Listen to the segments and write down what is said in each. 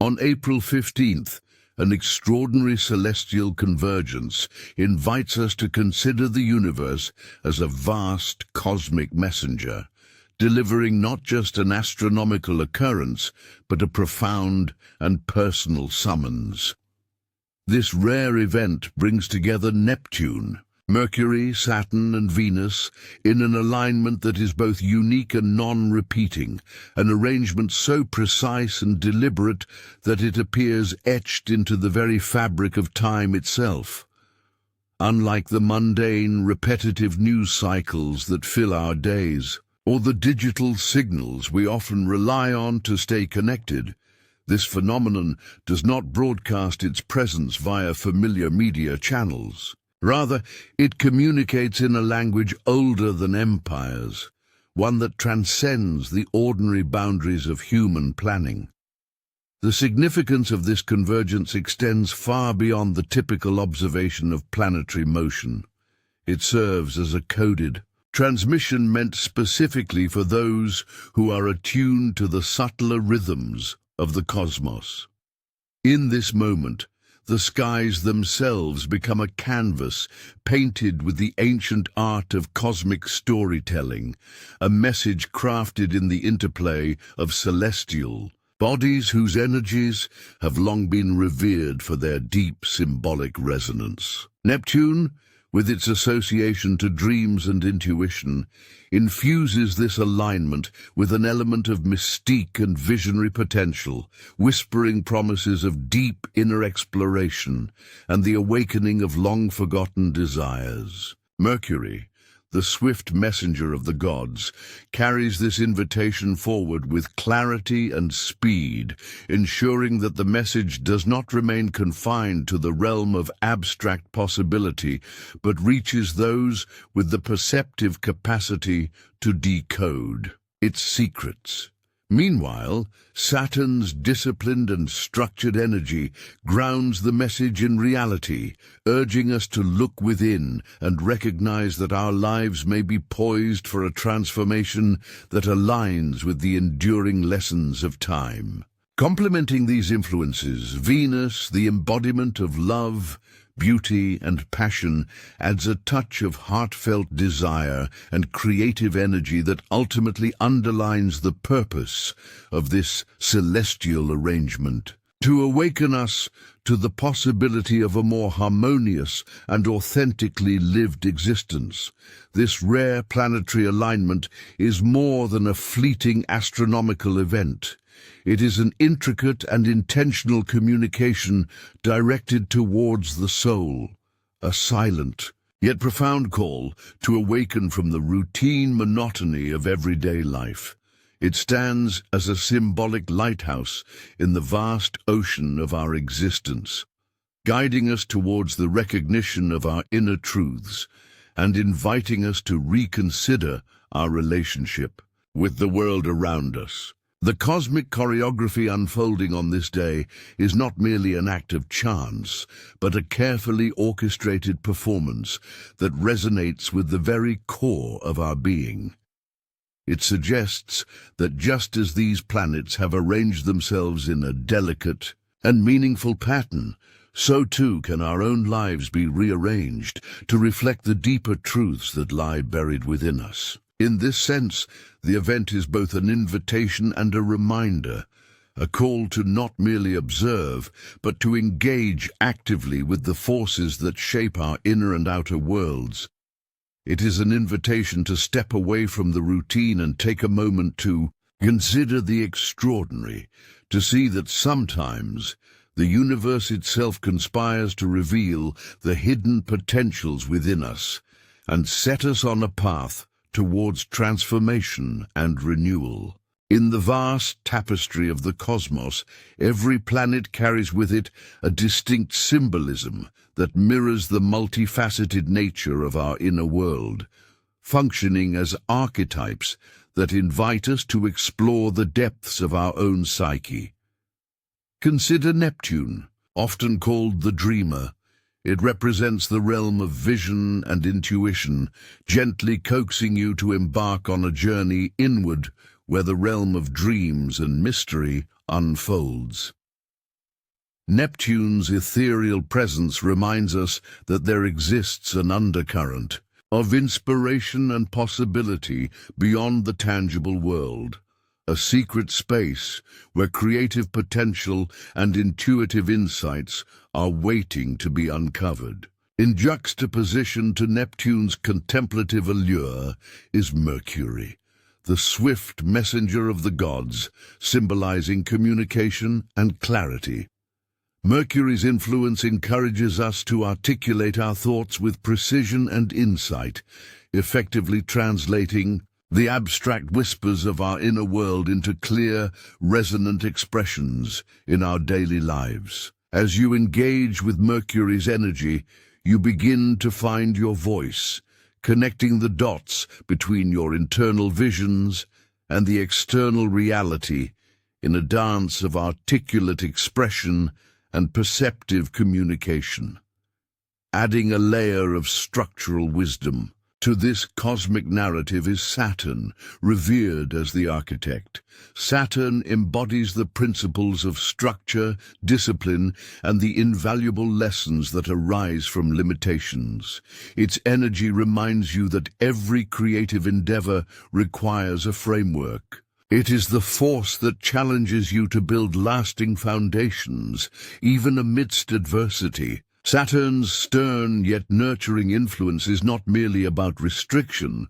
On April 15th, an extraordinary celestial convergence invites us to consider the universe as a vast cosmic messenger, delivering not just an astronomical occurrence, but a profound and personal summons. This rare event brings together Neptune, Mercury, Saturn, and Venus in an alignment that is both unique and non-repeating, an arrangement so precise and deliberate that it appears etched into the very fabric of time itself. Unlike the mundane, repetitive news cycles that fill our days, or the digital signals we often rely on to stay connected, this phenomenon does not broadcast its presence via familiar media channels. Rather, it communicates in a language older than empires, one that transcends the ordinary boundaries of human planning. The significance of this convergence extends far beyond the typical observation of planetary motion. It serves as a coded transmission meant specifically for those who are attuned to the subtler rhythms of the cosmos. In this moment, the skies themselves become a canvas painted with the ancient art of cosmic storytelling, a message crafted in the interplay of celestial bodies whose energies have long been revered for their deep symbolic resonance. Neptune, with its association to dreams and intuition, infuses this alignment with an element of mystique and visionary potential, whispering promises of deep inner exploration and the awakening of long-forgotten desires. Mercury, the swift messenger of the gods, carries this invitation forward with clarity and speed, ensuring that the message does not remain confined to the realm of abstract possibility, but reaches those with the perceptive capacity to decode its secrets. Meanwhile, Saturn's disciplined and structured energy grounds the message in reality, urging us to look within and recognize that our lives may be poised for a transformation that aligns with the enduring lessons of time. Complementing these influences, Venus, the embodiment of love, beauty, and passion, adds a touch of heartfelt desire and creative energy that ultimately underlines the purpose of this celestial arrangement: to awaken us to the possibility of a more harmonious and authentically lived existence. This rare planetary alignment is more than a fleeting astronomical event. It is an intricate and intentional communication directed towards the soul, a silent yet profound call to awaken from the routine monotony of everyday life. It stands as a symbolic lighthouse in the vast ocean of our existence, guiding us towards the recognition of our inner truths and inviting us to reconsider our relationship with the world around us. The cosmic choreography unfolding on this day is not merely an act of chance, but a carefully orchestrated performance that resonates with the very core of our being. It suggests that just as these planets have arranged themselves in a delicate and meaningful pattern, so too can our own lives be rearranged to reflect the deeper truths that lie buried within us. In this sense, the event is both an invitation and a reminder, a call to not merely observe, but to engage actively with the forces that shape our inner and outer worlds. It is an invitation to step away from the routine and take a moment to consider the extraordinary, to see that sometimes the universe itself conspires to reveal the hidden potentials within us and set us on a path towards transformation and renewal. In the vast tapestry of the cosmos, every planet carries with it a distinct symbolism that mirrors the multifaceted nature of our inner world, functioning as archetypes that invite us to explore the depths of our own psyche. Consider Neptune, often called the dreamer. It represents the realm of vision and intuition, gently coaxing you to embark on a journey inward where the realm of dreams and mystery unfolds. Neptune's ethereal presence reminds us that there exists an undercurrent of inspiration and possibility beyond the tangible world, a secret space where creative potential and intuitive insights are waiting to be uncovered. In juxtaposition to Neptune's contemplative allure is Mercury, the swift messenger of the gods, symbolizing communication and clarity. Mercury's influence encourages us to articulate our thoughts with precision and insight, effectively translating the abstract whispers of our inner world into clear, resonant expressions in our daily lives. As you engage with Mercury's energy, you begin to find your voice, connecting the dots between your internal visions and the external reality in a dance of articulate expression and perceptive communication. Adding a layer of structural wisdom to this cosmic narrative is Saturn, revered as the architect. Saturn embodies the principles of structure, discipline, and the invaluable lessons that arise from limitations. Its energy reminds you that every creative endeavor requires a framework. It is the force that challenges you to build lasting foundations, even amidst adversity. Saturn's stern yet nurturing influence is not merely about restriction,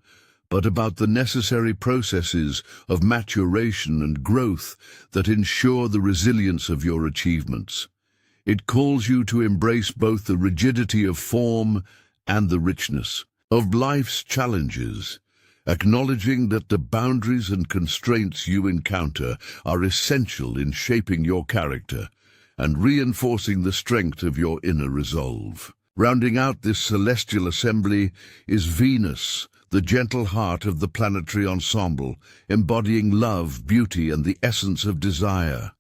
but about the necessary processes of maturation and growth that ensure the resilience of your achievements. It calls you to embrace both the rigidity of form and the richness of life's challenges, acknowledging that the boundaries and constraints you encounter are essential in shaping your character and reinforcing the strength of your inner resolve. Rounding out this celestial assembly is Venus, the gentle heart of the planetary ensemble, embodying love, beauty, and the essence of desire.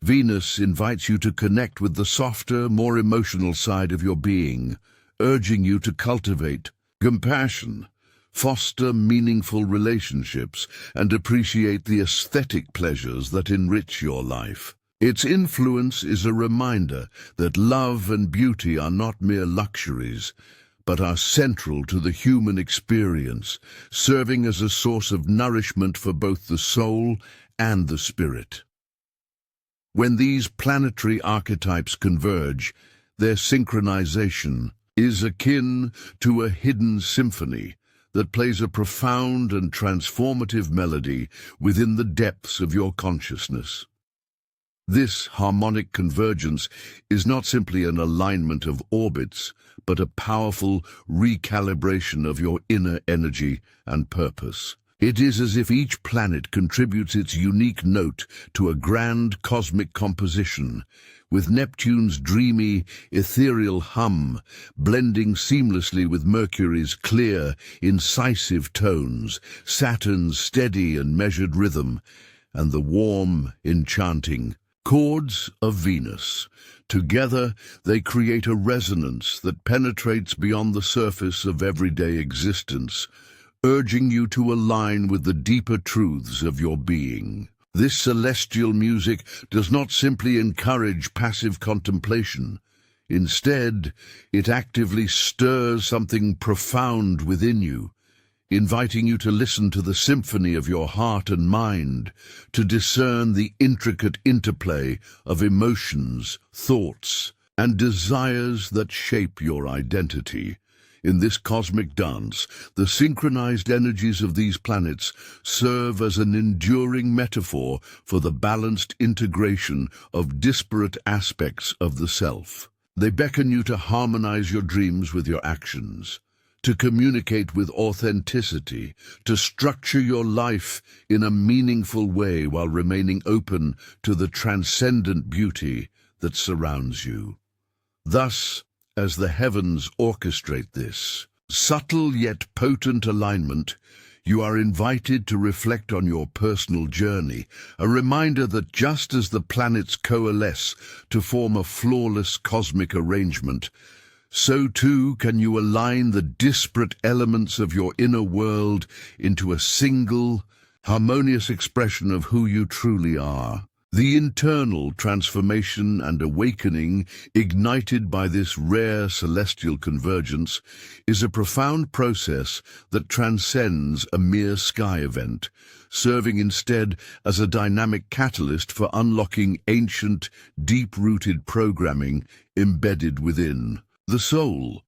Venus invites you to connect with the softer, more emotional side of your being, urging you to cultivate compassion, foster meaningful relationships, and appreciate the aesthetic pleasures that enrich your life. Its influence is a reminder that love and beauty are not mere luxuries, but are central to the human experience, serving as a source of nourishment for both the soul and the spirit. When these planetary archetypes converge, their synchronization is akin to a hidden symphony that plays a profound and transformative melody within the depths of your consciousness. This harmonic convergence is not simply an alignment of orbits, but a powerful recalibration of your inner energy and purpose. It is as if each planet contributes its unique note to a grand cosmic composition, with Neptune's dreamy, ethereal hum blending seamlessly with Mercury's clear, incisive tones, Saturn's steady and measured rhythm, and the warm, enchanting chords of Venus. Together, they create a resonance that penetrates beyond the surface of everyday existence, urging you to align with the deeper truths of your being. This celestial music does not simply encourage passive contemplation. Instead, it actively stirs something profound within you, inviting you to listen to the symphony of your heart and mind, to discern the intricate interplay of emotions, thoughts, and desires that shape your identity. In this cosmic dance, the synchronized energies of these planets serve as an enduring metaphor for the balanced integration of disparate aspects of the self. They beckon you to harmonize your dreams with your actions, to communicate with authenticity, to structure your life in a meaningful way while remaining open to the transcendent beauty that surrounds you. Thus, as the heavens orchestrate this subtle yet potent alignment, you are invited to reflect on your personal journey, a reminder that just as the planets coalesce to form a flawless cosmic arrangement, so too can you align the disparate elements of your inner world into a single, harmonious expression of who you truly are. The internal transformation and awakening ignited by this rare celestial convergence is a profound process that transcends a mere sky event, serving instead as a dynamic catalyst for unlocking ancient, deep-rooted programming embedded within the soul.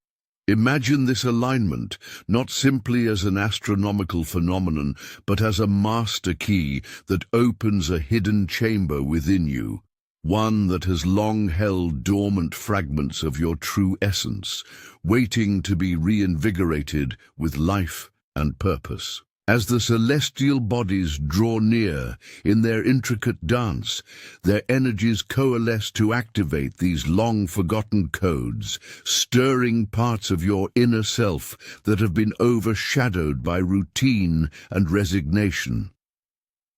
Imagine this alignment not simply as an astronomical phenomenon, but as a master key that opens a hidden chamber within you, one that has long held dormant fragments of your true essence, waiting to be reinvigorated with life and purpose. As the celestial bodies draw near in their intricate dance, their energies coalesce to activate these long-forgotten codes, stirring parts of your inner self that have been overshadowed by routine and resignation.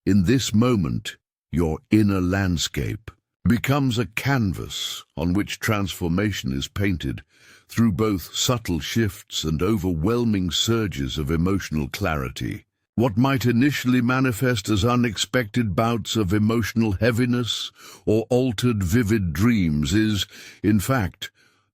In this moment, your inner landscape becomes a canvas on which transformation is painted through both subtle shifts and overwhelming surges of emotional clarity. What might initially manifest as unexpected bouts of emotional heaviness or altered vivid dreams is, in fact,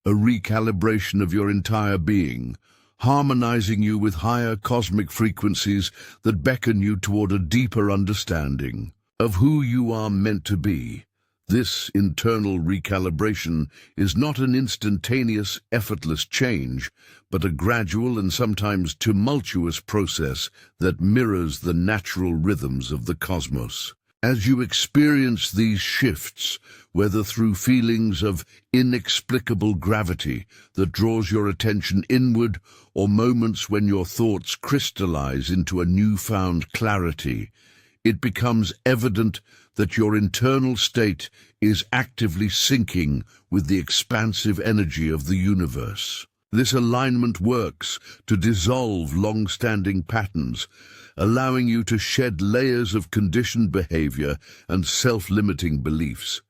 a recalibration of your entire being, harmonizing you with higher cosmic frequencies that beckon you toward a deeper understanding of who you are meant to be. This internal recalibration is not an instantaneous, effortless change, but a gradual and sometimes tumultuous process that mirrors the natural rhythms of the cosmos. As you experience these shifts, whether through feelings of inexplicable gravity that draws your attention inward, or moments when your thoughts crystallize into a newfound clarity, it becomes evident that your internal state is actively syncing with the expansive energy of the universe. This alignment works to dissolve long-standing patterns, allowing you to shed layers of conditioned behavior and self-limiting beliefs.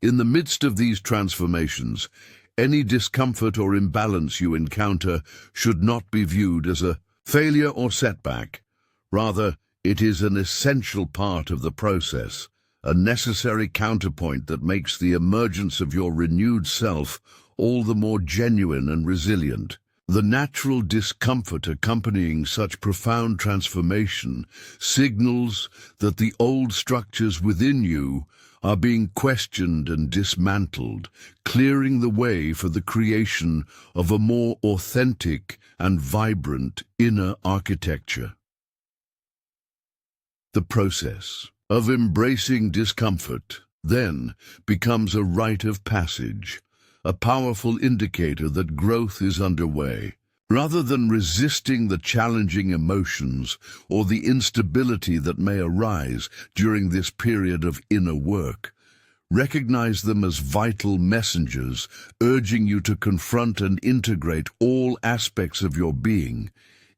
In the midst of these transformations, any discomfort or imbalance you encounter should not be viewed as a failure or setback. Rather, it is an essential part of the process, a necessary counterpoint that makes the emergence of your renewed self all the more genuine and resilient. The natural discomfort accompanying such profound transformation signals that the old structures within you are being questioned and dismantled, clearing the way for the creation of a more authentic and vibrant inner architecture. The process of embracing discomfort, then, becomes a rite of passage, a powerful indicator that growth is underway. Rather than resisting the challenging emotions or the instability that may arise during this period of inner work, recognize them as vital messengers, urging you to confront and integrate all aspects of your being,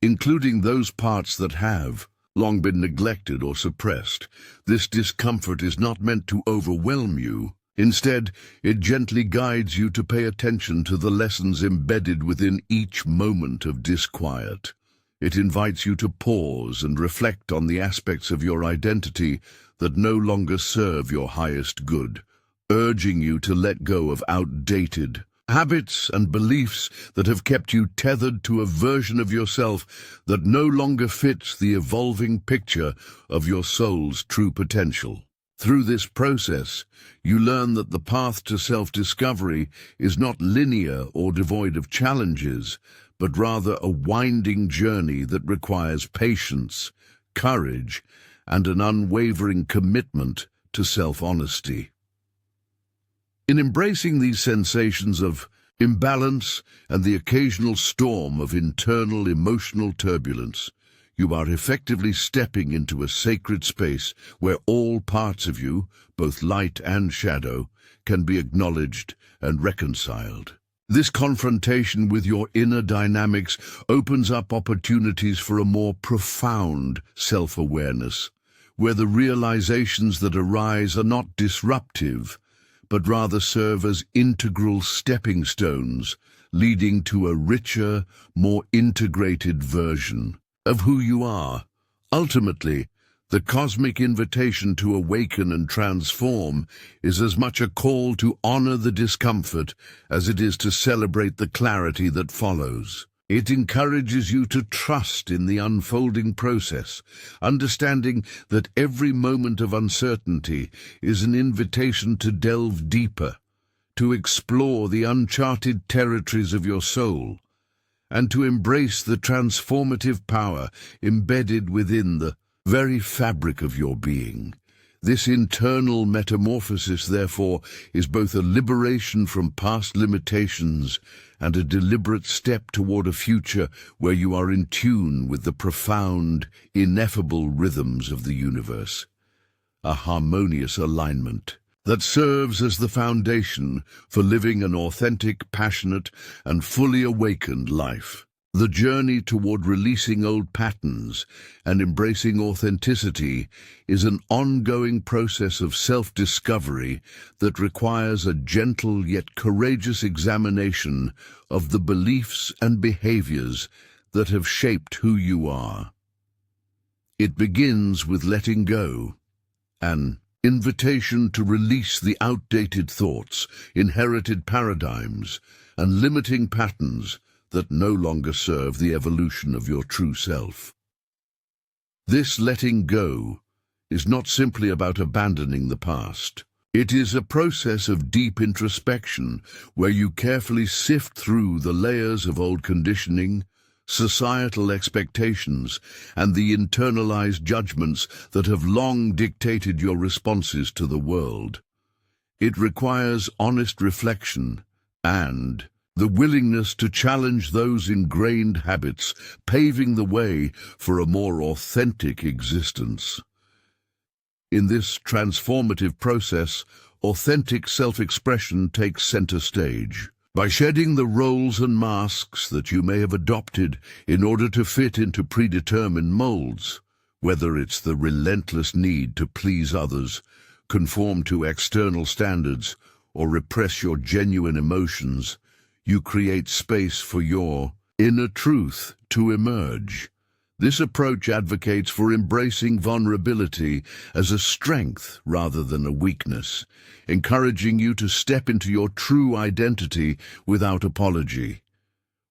including those parts that have long been neglected or suppressed. This discomfort is not meant to overwhelm you. Instead, it gently guides you to pay attention to the lessons embedded within each moment of disquiet. It invites you to pause and reflect on the aspects of your identity that no longer serve your highest good, urging you to let go of outdated habits and beliefs that have kept you tethered to a version of yourself that no longer fits the evolving picture of your soul's true potential. Through this process, you learn that the path to self-discovery is not linear or devoid of challenges, but rather a winding journey that requires patience, courage, and an unwavering commitment to self-honesty. In embracing these sensations of imbalance and the occasional storm of internal emotional turbulence, you are effectively stepping into a sacred space where all parts of you, both light and shadow, can be acknowledged and reconciled. This confrontation with your inner dynamics opens up opportunities for a more profound self-awareness, where the realizations that arise are not disruptive, but rather serve as integral stepping stones, leading to a richer, more integrated version of who you are. Ultimately, The cosmic invitation to awaken and transform is as much a call to honor the discomfort as it is to celebrate the clarity that follows. It encourages you to trust in the unfolding process, understanding that every moment of uncertainty is an invitation to delve deeper, to explore the uncharted territories of your soul, and to embrace the transformative power embedded within the very fabric of your being. This internal metamorphosis, therefore, is both a liberation from past limitations and a deliberate step toward a future where you are in tune with the profound, ineffable rhythms of the universe. A harmonious alignment that serves as the foundation for living an authentic, passionate, and fully awakened life. The journey toward releasing old patterns and embracing authenticity is an ongoing process of self-discovery that requires a gentle yet courageous examination of the beliefs and behaviors that have shaped who you are. It begins with letting go, an invitation to release the outdated thoughts, inherited paradigms, and limiting patterns that no longer serve the evolution of your true self. This letting go is not simply about abandoning the past. It is a process of deep introspection where you carefully sift through the layers of old conditioning, societal expectations, and the internalized judgments that have long dictated your responses to the world. It requires honest reflection and the willingness to challenge those ingrained habits, paving the way for a more authentic existence. In this transformative process, authentic self-expression takes center stage. By shedding the roles and masks that you may have adopted in order to fit into predetermined molds, whether it's the relentless need to please others, conform to external standards, or repress your genuine emotions, you create space for your inner truth to emerge. This approach advocates for embracing vulnerability as a strength rather than a weakness, encouraging you to step into your true identity without apology.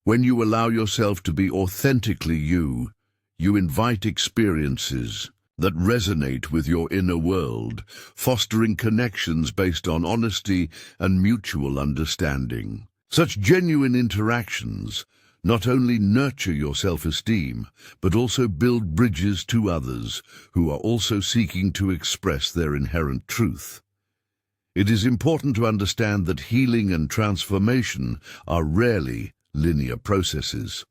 When you allow yourself to be authentically you, you invite experiences that resonate with your inner world, fostering connections based on honesty and mutual understanding. Such genuine interactions not only nurture your self-esteem, but also build bridges to others who are also seeking to express their inherent truth. It is important to understand that healing and transformation are rarely linear processes.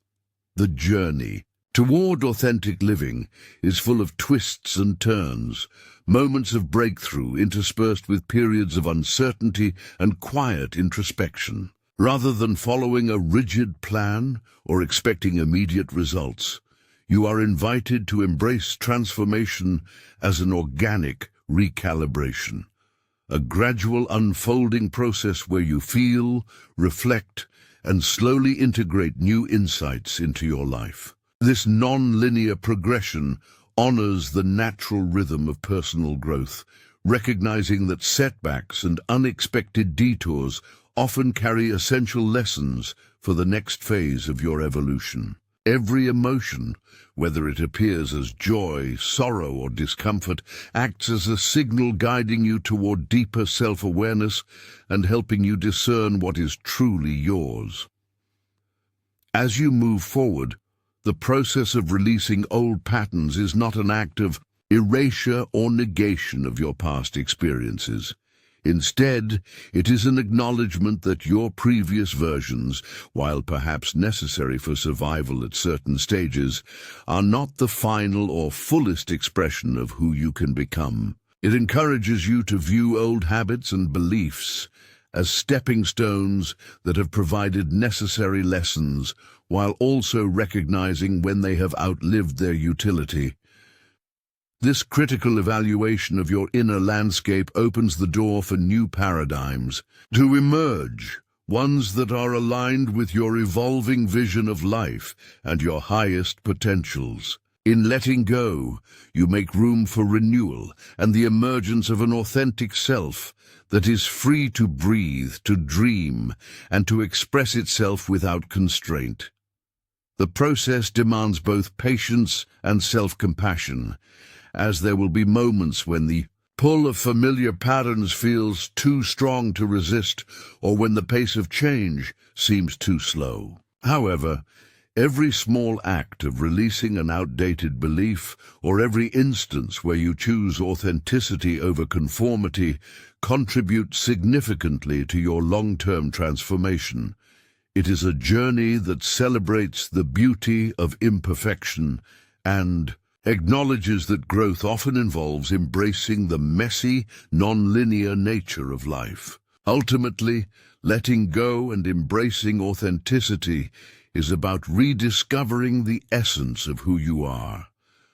The journey toward authentic living is full of twists and turns, moments of breakthrough interspersed with periods of uncertainty and quiet introspection. Rather than following a rigid plan or expecting immediate results, you are invited to embrace transformation as an organic recalibration, a gradual unfolding process where you feel, reflect, and slowly integrate new insights into your life. This non-linear progression honors the natural rhythm of personal growth, recognizing that setbacks and unexpected detours often carry essential lessons for the next phase of your evolution. Every emotion, whether it appears as joy, sorrow, or discomfort, acts as a signal guiding you toward deeper self-awareness and helping you discern what is truly yours. As you move forward, the process of releasing old patterns is not an act of erasure or negation of your past experiences. Instead, it is an acknowledgement that your previous versions, while perhaps necessary for survival at certain stages, are not the final or fullest expression of who you can become. It encourages you to view old habits and beliefs as stepping stones that have provided necessary lessons, while also recognizing when they have outlived their utility. This critical evaluation of your inner landscape opens the door for new paradigms to emerge, ones that are aligned with your evolving vision of life and your highest potentials. In letting go, you make room for renewal and the emergence of an authentic self that is free to breathe, to dream, and to express itself without constraint. The process demands both patience and self-compassion, as there will be moments when the pull of familiar patterns feels too strong to resist, or when the pace of change seems too slow. However, every small act of releasing an outdated belief, or every instance where you choose authenticity over conformity, contributes significantly to your long-term transformation. It is a journey that celebrates the beauty of imperfection and acknowledges that growth often involves embracing the messy, non-linear nature of life. Ultimately, letting go and embracing authenticity is about rediscovering the essence of who you are,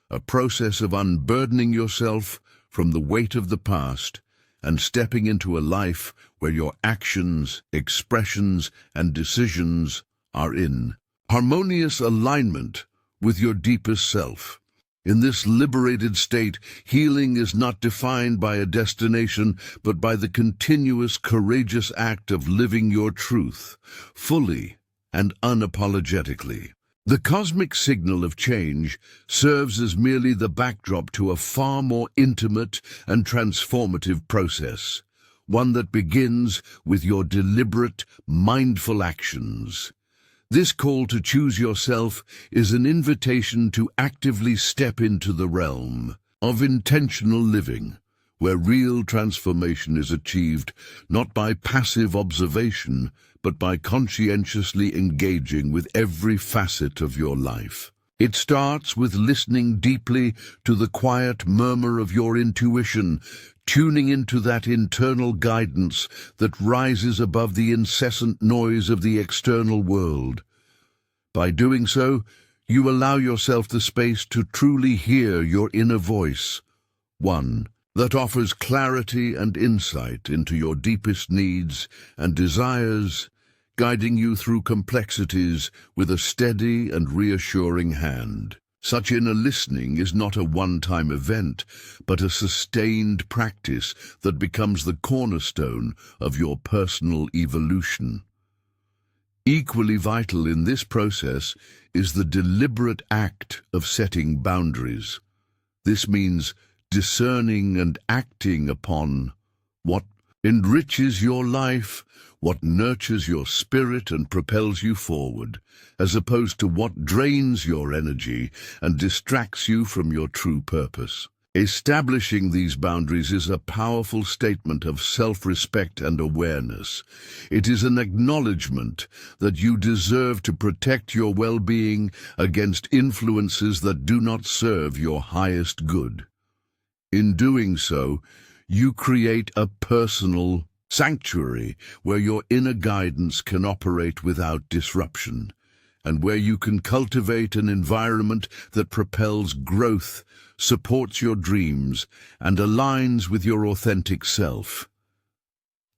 a process of unburdening yourself from the weight of the past and stepping into a life where your actions, expressions, and decisions are in harmonious alignment with your deepest self. In this liberated state, healing is not defined by a destination, but by the continuous, courageous act of living your truth, fully and unapologetically. The cosmic signal of change serves as merely the backdrop to a far more intimate and transformative process, one that begins with your deliberate, mindful actions. This call to choose yourself is an invitation to actively step into the realm of intentional living, where real transformation is achieved not by passive observation, but by conscientiously engaging with every facet of your life. It starts with listening deeply to the quiet murmur of your intuition, tuning into that internal guidance that rises above the incessant noise of the external world. By doing so, you allow yourself the space to truly hear your inner voice, one that offers clarity and insight into your deepest needs and desires, guiding you through complexities with a steady and reassuring hand. Such inner listening is not a one-time event, but a sustained practice that becomes the cornerstone of your personal evolution. Equally vital in this process is the deliberate act of setting boundaries. This means discerning and acting upon what enriches your life, what nurtures your spirit and propels you forward, as opposed to what drains your energy and distracts you from your true purpose. Establishing these boundaries is a powerful statement of self-respect and awareness. It is an acknowledgement that you deserve to protect your well-being against influences that do not serve your highest good. In doing so, you create a personal sanctuary where your inner guidance can operate without disruption, and where you can cultivate an environment that propels growth, supports your dreams, and aligns with your authentic self.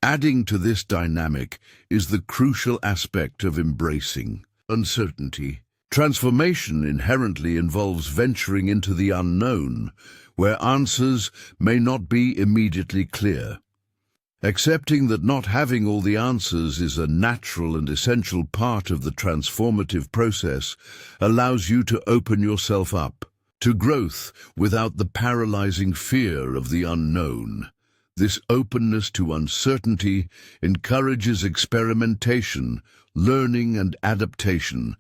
Adding to this dynamic is the crucial aspect of embracing uncertainty. Transformation inherently involves venturing into the unknown, where answers may not be immediately clear. Accepting that not having all the answers is a natural and essential part of the transformative process allows you to open yourself up to growth without the paralyzing fear of the unknown. This openness to uncertainty encourages experimentation, learning, and adaptation,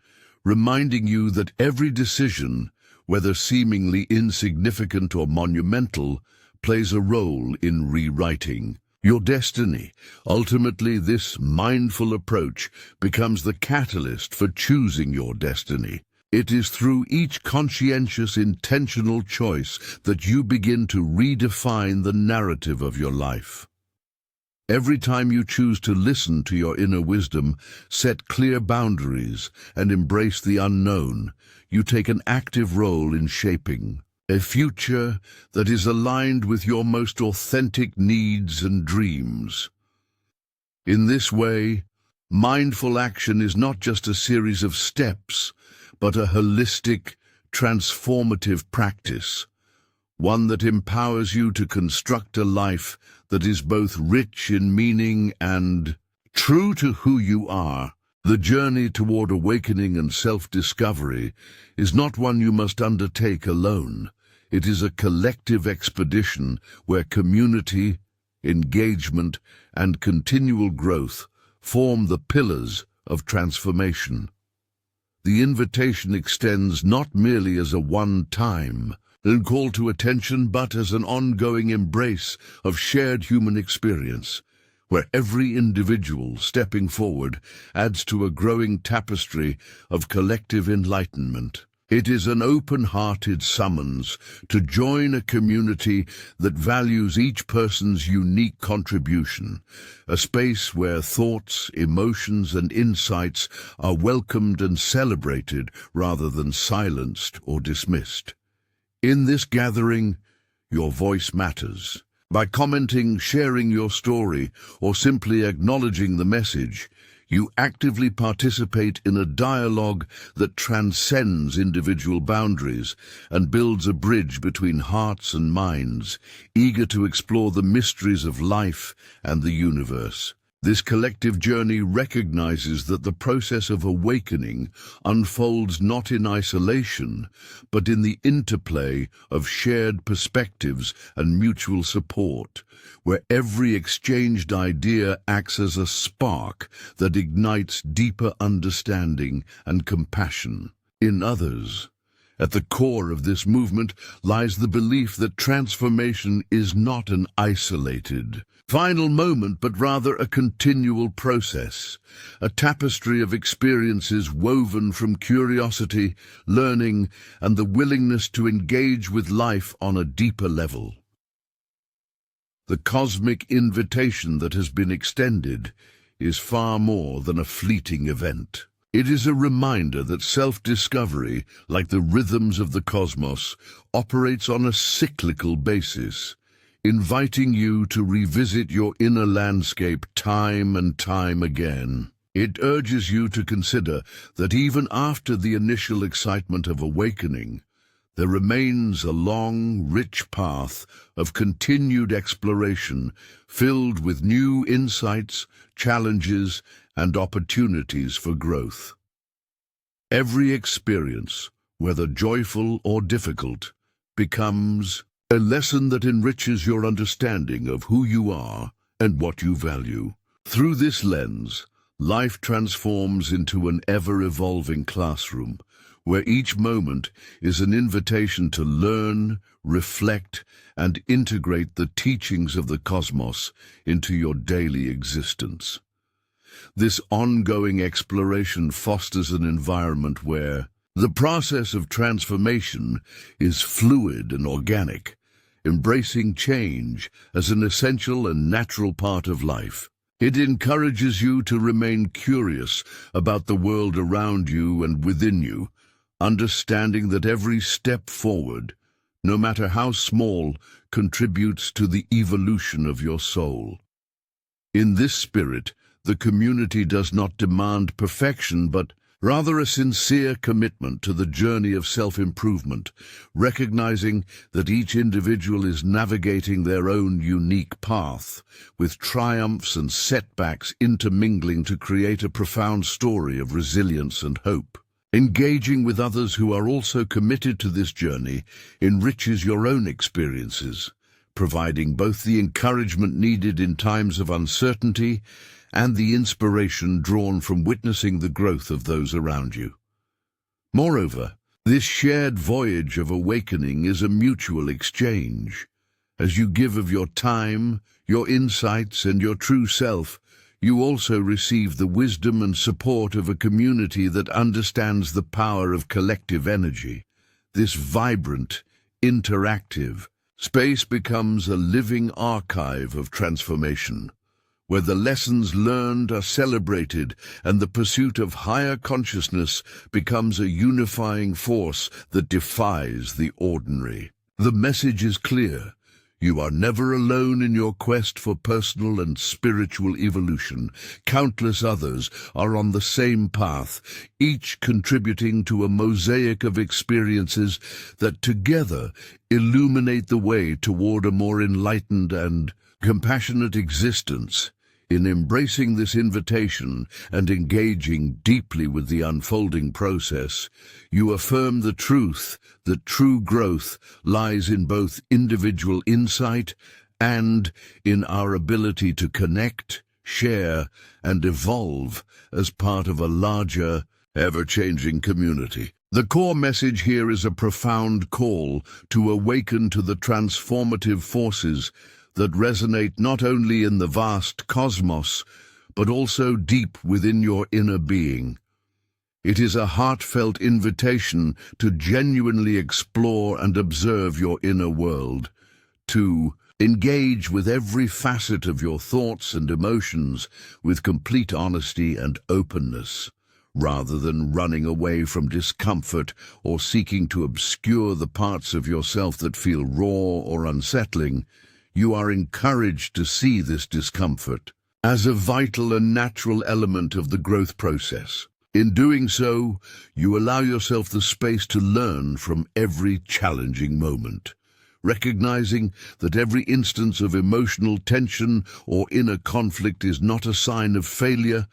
reminding you that every decision, whether seemingly insignificant or monumental, plays a role in rewriting your destiny. Ultimately, this mindful approach becomes the catalyst for choosing your destiny. It is through each conscientious, intentional choice that you begin to redefine the narrative of your life. Every time you choose to listen to your inner wisdom, set clear boundaries, and embrace the unknown, you take an active role in shaping a future that is aligned with your most authentic needs and dreams. In this way, mindful action is not just a series of steps, but a holistic, transformative practice, one that empowers you to construct a life that is both rich in meaning and true to who you are. The journey toward awakening and self-discovery is not one you must undertake alone. It is a collective expedition where community, engagement, and continual growth form the pillars of transformation. The invitation extends not merely as a one-time call to attention, but as an ongoing embrace of shared human experience, where every individual stepping forward adds to a growing tapestry of collective enlightenment. It is an open-hearted summons to join a community that values each person's unique contribution, a space where thoughts, emotions, and insights are welcomed and celebrated rather than silenced or dismissed. In this gathering, your voice matters. By commenting, sharing your story, or simply acknowledging the message, you actively participate in a dialogue that transcends individual boundaries and builds a bridge between hearts and minds, eager to explore the mysteries of life and the universe. This collective journey recognizes that the process of awakening unfolds not in isolation, but in the interplay of shared perspectives and mutual support, where every exchanged idea acts as a spark that ignites deeper understanding and compassion in others. At the core of this movement lies the belief that transformation is not an isolated, final moment, but rather a continual process, a tapestry of experiences woven from curiosity, learning, and the willingness to engage with life on a deeper level. The cosmic invitation that has been extended is far more than a fleeting event. It is a reminder that self-discovery, like the rhythms of the cosmos, operates on a cyclical basis, inviting you to revisit your inner landscape time and time again. It urges you to consider that even after the initial excitement of awakening, there remains a long, rich path of continued exploration filled with new insights, challenges, and opportunities for growth. Every experience, whether joyful or difficult, becomes a lesson that enriches your understanding of who you are and what you value. Through this lens, life transforms into an ever-evolving classroom, where each moment is an invitation to learn, reflect, and integrate the teachings of the cosmos into your daily existence. This ongoing exploration fosters an environment where the process of transformation is fluid and organic, embracing change as an essential and natural part of life. It encourages you to remain curious about the world around you and within you, understanding that every step forward, no matter how small, contributes to the evolution of your soul. In this spirit, the community does not demand perfection, but rather a sincere commitment to the journey of self-improvement, recognizing that each individual is navigating their own unique path, with triumphs and setbacks intermingling to create a profound story of resilience and hope. Engaging with others who are also committed to this journey enriches your own experiences, providing both the encouragement needed in times of uncertainty and the inspiration drawn from witnessing the growth of those around you. Moreover, this shared voyage of awakening is a mutual exchange. As you give of your time, your insights, and your true self, you also receive the wisdom and support of a community that understands the power of collective energy. This vibrant, interactive space becomes a living archive of transformation, where the lessons learned are celebrated and the pursuit of higher consciousness becomes a unifying force that defies the ordinary. The message is clear. You are never alone in your quest for personal and spiritual evolution. Countless others are on the same path, each contributing to a mosaic of experiences that together illuminate the way toward a more enlightened and compassionate existence. In embracing this invitation and engaging deeply with the unfolding process, you affirm the truth that true growth lies in both individual insight and in our ability to connect, share, and evolve as part of a larger, ever-changing community. The core message here is a profound call to awaken to the transformative forces that resonate not only in the vast cosmos, but also deep within your inner being. It is a heartfelt invitation to genuinely explore and observe your inner world, to engage with every facet of your thoughts and emotions with complete honesty and openness, rather than running away from discomfort or seeking to obscure the parts of yourself that feel raw or unsettling. You are encouraged to see this discomfort as a vital and natural element of the growth process. In doing so, you allow yourself the space to learn from every challenging moment, recognizing that every instance of emotional tension or inner conflict is not a sign of failure,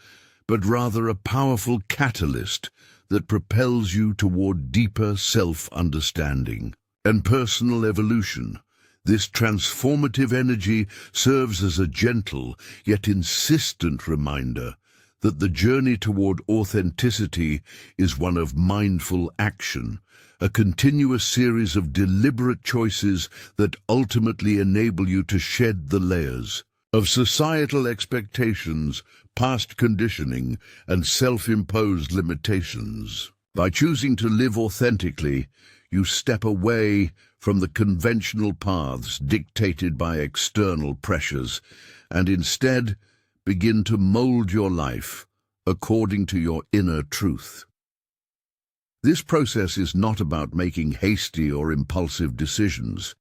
but rather a powerful catalyst that propels you toward deeper self-understanding and personal evolution. This transformative energy serves as a gentle yet insistent reminder that the journey toward authenticity is one of mindful action, a continuous series of deliberate choices that ultimately enable you to shed the layers of societal expectations, past conditioning, and self-imposed limitations. By choosing to live authentically, you step away from the conventional paths dictated by external pressures, and instead begin to mold your life according to your inner truth. This process is not about making hasty or impulsive decisions.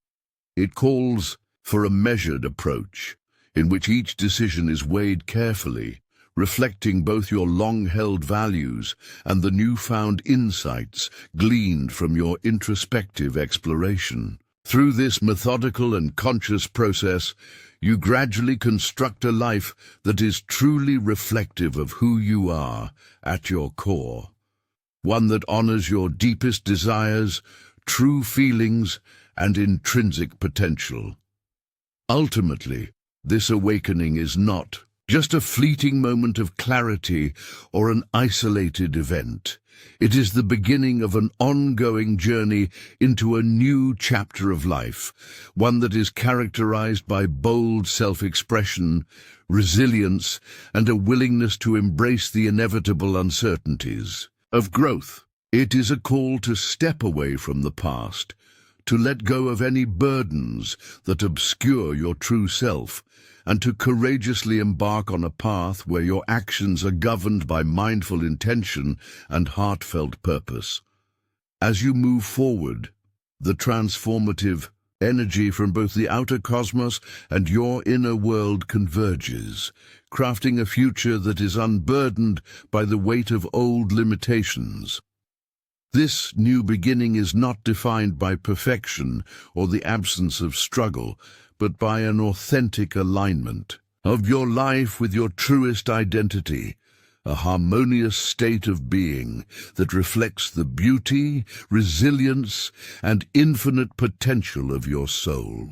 It calls for a measured approach, in which each decision is weighed carefully, reflecting both your long-held values and the newfound insights gleaned from your introspective exploration. Through this methodical and conscious process, you gradually construct a life that is truly reflective of who you are at your core, one that honors your deepest desires, true feelings, and intrinsic potential. Ultimately, this awakening is not just a fleeting moment of clarity or an isolated event. It is the beginning of an ongoing journey into a new chapter of life, one that is characterized by bold self-expression, resilience, and a willingness to embrace the inevitable uncertainties of growth. It is a call to step away from the past, to let go of any burdens that obscure your true self, and to courageously embark on a path where your actions are governed by mindful intention and heartfelt purpose. As you move forward, the transformative energy from both the outer cosmos and your inner world converges, crafting a future that is unburdened by the weight of old limitations. This new beginning is not defined by perfection or the absence of struggle, but by an authentic alignment of your life with your truest identity, a harmonious state of being that reflects the beauty, resilience, and infinite potential of your soul.